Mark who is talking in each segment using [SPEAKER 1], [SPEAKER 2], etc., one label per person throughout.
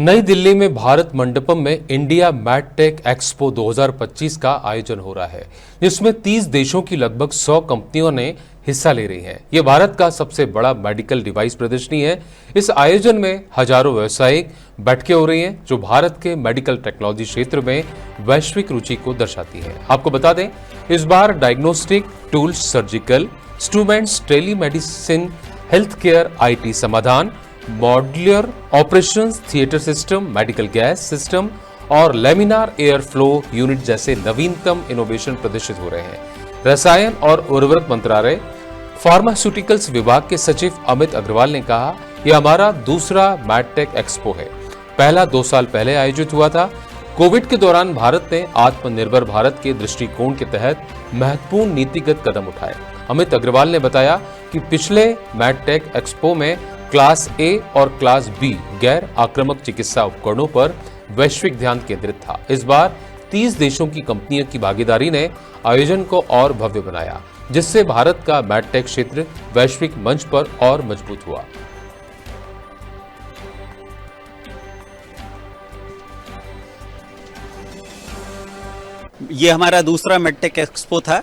[SPEAKER 1] नई दिल्ली में भारत मंडपम में इंडिया मैडटेक एक्सपो 2025 का आयोजन हो रहा है, जिसमें 30 देशों की लगभग 100 कंपनियों ने हिस्सा ले रही हैं। ये भारत का सबसे बड़ा मेडिकल डिवाइस प्रदर्शनी है। इस आयोजन में हजारों व्यावसायिक बैठकें हो रही हैं, जो भारत के मेडिकल टेक्नोलॉजी क्षेत्र में वैश्विक रुचि को दर्शाती है। आपको बता दें, इस बार diagnostic tools, surgical instruments, telemedicine, health care, IT समाधान, modular operations, theatre system, medical gas system और लेमिनार एयर फ्लो यूनिट जैसे नवीनतम इनोवेशन प्रदर्शित हो रहे हैं। रसायन और उर्वरक मंत्रालय फार्मास्यूटिकल्स विभाग के सचिव अमित अग्रवाल ने कहा, यह हमारा दूसरा मैडटेक एक्सपो है। पहला 2 साल पहले आयोजित हुआ था। कोविड के दौरान भारत ने आत्मनिर्भर भारत के दृष्टिकोण के तहत महत्वपूर्ण नीतिगत कदम उठाए। अमित अग्रवाल ने बताया कि पिछले मैडटेक एक्सपो में क्लास A और क्लास B गैर आक्रामक चिकित्सा उपकरणों पर वैश्विक ध्यान केंद्रित था। इस बार 30 देशों की कंपनियों की भागीदारी ने आयोजन को और भव्य बनाया, जिससे भारत का मैडटेक क्षेत्र वैश्विक मंच पर और मजबूत हुआ।
[SPEAKER 2] ये हमारा दूसरा मेडटेक एक्सपो था।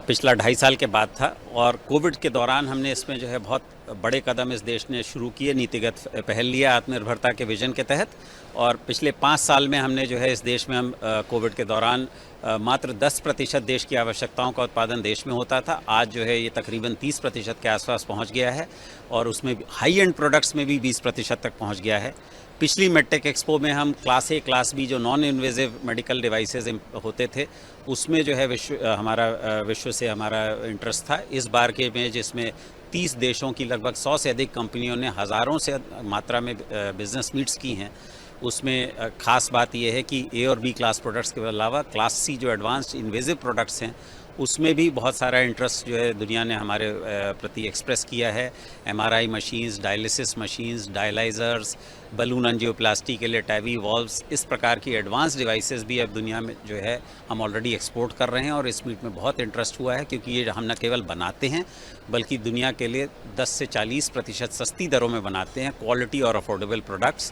[SPEAKER 2] पिछला 2.5 साल के बाद था और कोविड के दौरान हमने इसमें जो है बहुत बड़े कदम इस देश ने शुरू किए, नीतिगत पहल लिया आत्मनिर्भरता के विजन के तहत। और पिछले 5 साल में हमने जो है इस देश में हम कोविड के दौरान मात्र 10% देश की आवश्यकताओं का उत्पादन देश में होता था। आज जो है ये तकरीबन 30% के आसपास पहुंच गया है और उसमें हाई एंड प्रोडक्ट्स में भी 20% तक पहुंच गया है। पिछली मेडटेक एक्सपो में हम क्लास A, क्लास B जो नॉन इन्वेजिव मेडिकल डिवाइसेज होते थे, उसमें जो है विश्व से हमारा इंटरेस्ट था। इस बार के में जिसमें 30 देशों की लगभग 100 से अधिक कंपनियों ने हज़ारों से मात्रा में बिजनेस मीट्स की हैं, उसमें ख़ास बात यह है कि A और B क्लास प्रोडक्ट्स के अलावा क्लास C जो एडवांस्ड इन्वेजिव प्रोडक्ट्स हैं, उसमें भी बहुत सारा इंटरेस्ट जो है दुनिया ने हमारे प्रति एक्सप्रेस किया है। MRI machines, dialysis machines, dialysers, balloon angioplasty के लिए टैवी वॉल्व्स, इस प्रकार की एडवांस डिवाइसेस भी अब दुनिया में जो है हम ऑलरेडी एक्सपोर्ट कर रहे हैं। और इस मीट में बहुत इंटरेस्ट हुआ है, क्योंकि ये हम न केवल बनाते हैं बल्कि दुनिया के लिए 10 से 40% सस्ती दरों में बनाते हैं क्वालिटी और अफोर्डेबल प्रोडक्ट्स।